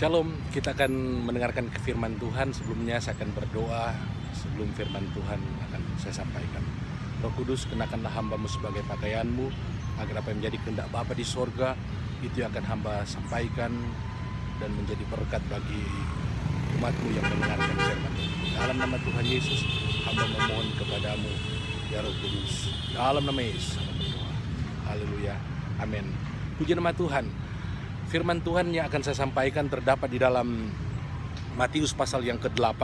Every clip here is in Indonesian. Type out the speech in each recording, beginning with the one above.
Shalom, kita akan mendengarkan firman Tuhan. Sebelumnya saya akan berdoa sebelum firman Tuhan akan saya sampaikan. Roh Kudus, kenakanlah hamba-Mu sebagai pakaian-Mu, agar apa yang menjadi kehendak Bapa di sorga, itu yang akan hamba sampaikan dan menjadi berkat bagi umat-Mu yang mendengarkan firman Tuhan. Dalam nama Tuhan Yesus, hamba memohon kepadamu, ya Roh Kudus. Dalam nama Yesus, hamba berdoa. Haleluya, amin. Puji nama Tuhan. Firman Tuhan yang akan saya sampaikan terdapat di dalam Matius pasal yang ke-8,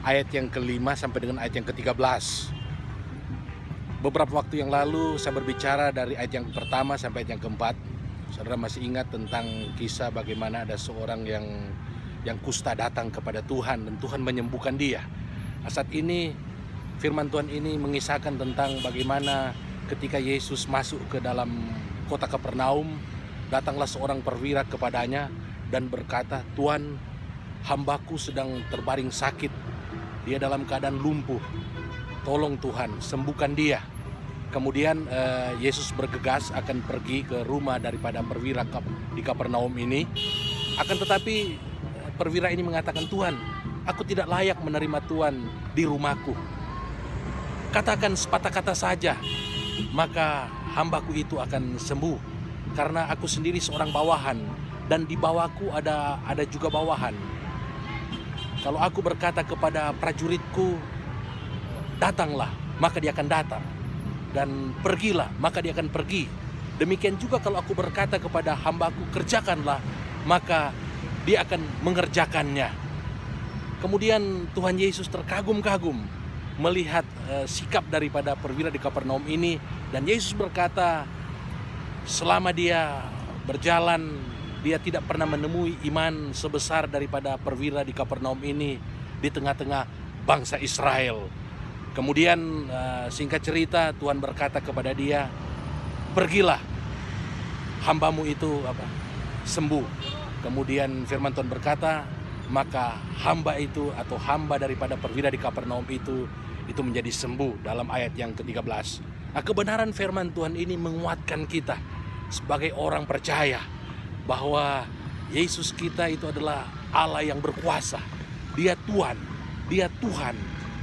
ayat yang ke-5 sampai dengan ayat yang ke-13. Beberapa waktu yang lalu saya berbicara dari ayat yang pertama sampai ayat yang ke-4. Saudara masih ingat tentang kisah bagaimana ada seorang yang kusta datang kepada Tuhan dan Tuhan menyembuhkan dia. Saat ini firman Tuhan ini mengisahkan tentang bagaimana ketika Yesus masuk ke dalam kota Kapernaum, datanglah seorang perwira kepadanya dan berkata, "Tuan, hambaku sedang terbaring sakit. Dia dalam keadaan lumpuh. Tolong Tuhan, sembuhkan dia." Kemudian Yesus bergegas akan pergi ke rumah daripada perwira di Kapernaum ini. Akan tetapi perwira ini mengatakan, "Tuhan, aku tidak layak menerima Tuhan di rumahku. Katakan sepatah kata saja, maka hambaku itu akan sembuh. Karena aku sendiri seorang bawahan dan di bawahku ada juga bawahan. Kalau aku berkata kepada prajuritku, datanglah, maka dia akan datang. Dan pergilah, maka dia akan pergi. Demikian juga kalau aku berkata kepada hambaku, kerjakanlah, maka dia akan mengerjakannya." Kemudian Tuhan Yesus terkagum-kagum melihat sikap daripada perwira di Kapernaum ini. Dan Yesus berkata, selama dia berjalan, dia tidak pernah menemui iman sebesar daripada perwira di Kapernaum ini di tengah-tengah bangsa Israel. Kemudian singkat cerita, Tuhan berkata kepada dia, "Pergilah, hambamu itu sembuh." Kemudian firman Tuhan berkata, maka hamba itu atau hamba daripada perwira di Kapernaum itu menjadi sembuh dalam ayat yang ke-13. Nah, kebenaran firman Tuhan ini menguatkan kita sebagai orang percaya bahwa Yesus kita itu adalah Allah yang berkuasa. Dia Tuhan, Dia Tuhan,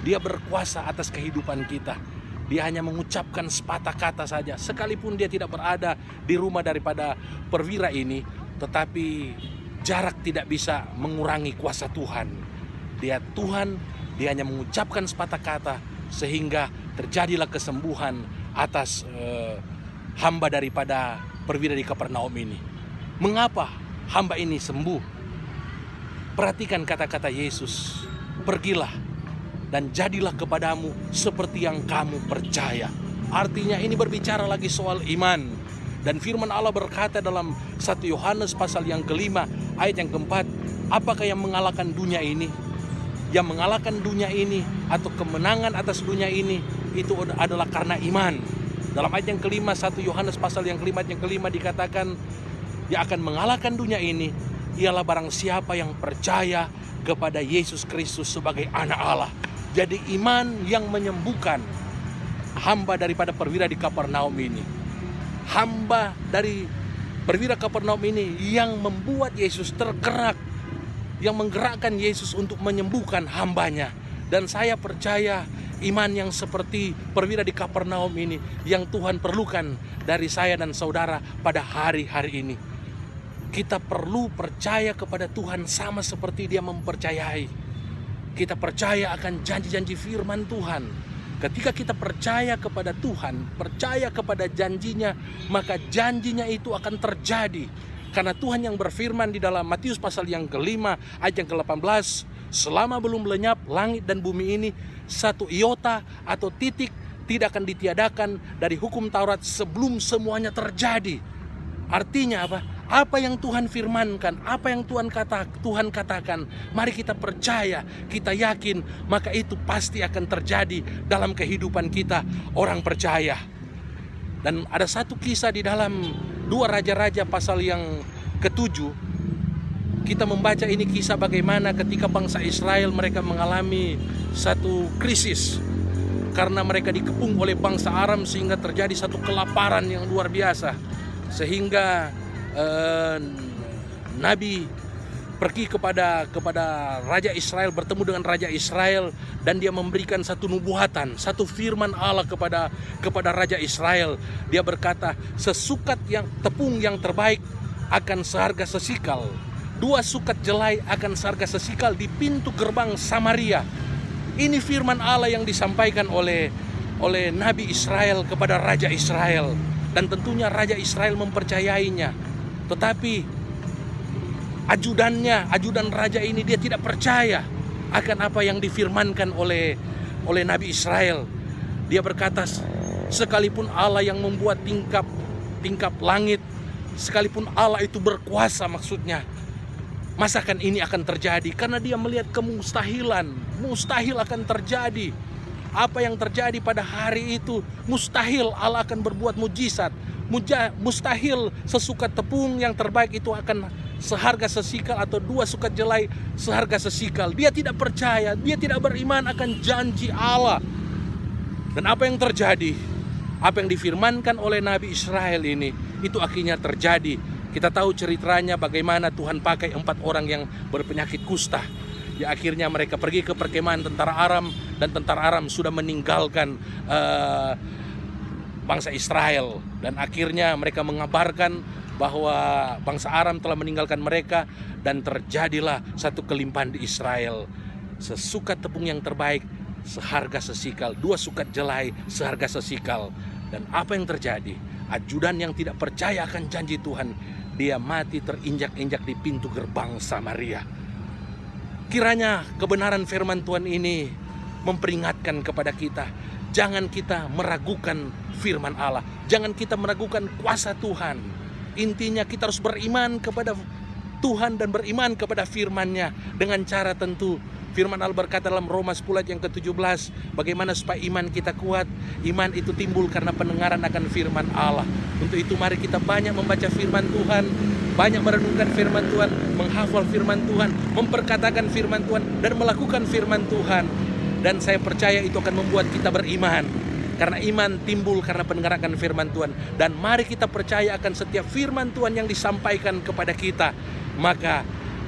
Dia berkuasa atas kehidupan kita. Dia hanya mengucapkan sepatah kata saja, sekalipun dia tidak berada di rumah daripada perwira ini, tetapi jarak tidak bisa mengurangi kuasa Tuhan. Dia Tuhan, dia hanya mengucapkan sepatah kata sehingga terjadilah kesembuhan atas hamba daripada perwira di Kapernaum ini. Mengapa hamba ini sembuh? Perhatikan kata-kata Yesus, "Pergilah dan jadilah kepadamu seperti yang kamu percaya." Artinya ini berbicara lagi soal iman. Dan firman Allah berkata dalam 1 Yohanes pasal yang ke-5 ayat yang ke-4, "Apakah yang mengalahkan dunia ini? Yang mengalahkan dunia ini atau kemenangan atas dunia ini itu adalah karena iman." Dalam ayat yang ke-5, 1 Yohanes pasal yang ke-5 ayat yang ke-5 dikatakan, "Yang akan mengalahkan dunia ini ialah barang siapa yang percaya kepada Yesus Kristus sebagai anak Allah." Jadi iman yang menyembuhkan hamba daripada perwira di Kapernaum ini. Hamba dari perwira Kapernaum ini yang membuat Yesus tergerak, yang menggerakkan Yesus untuk menyembuhkan hambanya. Dan saya percaya iman yang seperti perwira di Kapernaum ini yang Tuhan perlukan dari saya dan saudara pada hari-hari ini. Kita perlu percaya kepada Tuhan sama seperti Dia mempercayai. Kita percaya akan janji-janji firman Tuhan. Ketika kita percaya kepada Tuhan, percaya kepada janjinya, maka janjinya itu akan terjadi. Karena Tuhan yang berfirman di dalam Matius pasal yang ke-5 ayat yang ke-18, "Selama belum lenyap langit dan bumi ini, satu iota atau titik tidak akan ditiadakan dari hukum Taurat sebelum semuanya terjadi." Artinya apa? Apa yang Tuhan firmankan, apa yang Tuhan katakan, mari kita percaya, kita yakin, maka itu pasti akan terjadi dalam kehidupan kita orang percaya. Dan ada satu kisah di dalam 2 Raja-Raja pasal yang ke-7. Kita membaca ini kisah bagaimana ketika bangsa Israel mereka mengalami satu krisis karena mereka dikepung oleh bangsa Aram, sehingga terjadi satu kelaparan yang luar biasa. Sehingga Nabi pergi kepada Raja Israel, bertemu dengan Raja Israel, dan dia memberikan satu nubuatan, satu firman Allah kepada Raja Israel. Dia berkata, sesukat tepung yang terbaik akan seharga sesikal, 2 sukat jelai akan seharga sesikal di pintu gerbang Samaria. Ini firman Allah yang disampaikan oleh Nabi Israel kepada Raja Israel, dan tentunya Raja Israel mempercayainya. Tetapi ajudan raja ini, dia tidak percaya akan apa yang difirmankan oleh Nabi Israel. Dia berkata, sekalipun Allah yang membuat tingkap langit, sekalipun Allah itu berkuasa, maksudnya masakan ini akan terjadi? Karena dia melihat kemustahilan, mustahil akan terjadi. Apa yang terjadi pada hari itu mustahil Allah akan berbuat mujizat. Mustahil sesukat tepung yang terbaik itu akan seharga sesikal, atau 2 sukat jelai seharga sesikal. Dia tidak percaya, dia tidak beriman akan janji Allah. Dan apa yang terjadi? Apa yang difirmankan oleh Nabi Israel ini, itu akhirnya terjadi. Kita tahu ceritanya bagaimana Tuhan pakai 4 orang yang berpenyakit kusta. Ya, akhirnya mereka pergi ke perkemahan tentara Aram, dan tentara Aram sudah meninggalkan bangsa Israel. Dan akhirnya mereka mengabarkan bahwa bangsa Aram telah meninggalkan mereka, dan terjadilah satu kelimpahan di Israel. Sesukat tepung yang terbaik seharga sesikal, 2 sukat jelai seharga sesikal. Dan apa yang terjadi? Ajudan yang tidak percaya akan janji Tuhan, dia mati terinjak-injak di pintu gerbang Samaria. Kiranya kebenaran firman Tuhan ini memperingatkan kepada kita, jangan kita meragukan firman Allah, jangan kita meragukan kuasa Tuhan. Intinya kita harus beriman kepada Tuhan dan beriman kepada firman-Nya dengan cara tentu. Firman Allah berkata dalam Roma 10 ayat yang ke-17, bagaimana supaya iman kita kuat? Iman itu timbul karena pendengaran akan firman Allah. Untuk itu mari kita banyak membaca firman Tuhan, banyak merenungkan firman Tuhan, menghafal firman Tuhan, memperkatakan firman Tuhan, dan melakukan firman Tuhan. Dan saya percaya itu akan membuat kita beriman. Karena iman timbul karena pendengaran firman Tuhan. Dan mari kita percaya akan setiap firman Tuhan yang disampaikan kepada kita. Maka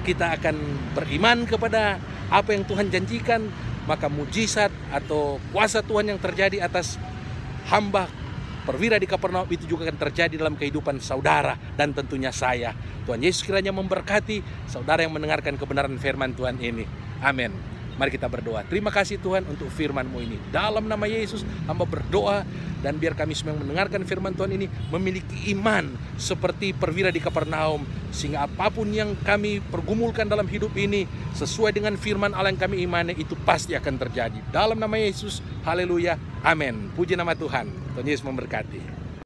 kita akan beriman kepada apa yang Tuhan janjikan. Maka mujizat atau kuasa Tuhan yang terjadi atas hamba perwira di Kapernaum itu juga akan terjadi dalam kehidupan saudara dan tentunya saya. Tuhan Yesus kiranya memberkati saudara yang mendengarkan kebenaran firman Tuhan ini. Amin. Mari kita berdoa. Terima kasih Tuhan untuk firman-Mu ini. Dalam nama Yesus, hamba berdoa, dan biar kami semua yang mendengarkan firman Tuhan ini memiliki iman seperti perwira di Kapernaum, sehingga apapun yang kami pergumulkan dalam hidup ini sesuai dengan firman Allah yang kami imani, itu pasti akan terjadi. Dalam nama Yesus, haleluya, amin. Puji nama Tuhan. Tuhan Yesus memberkati.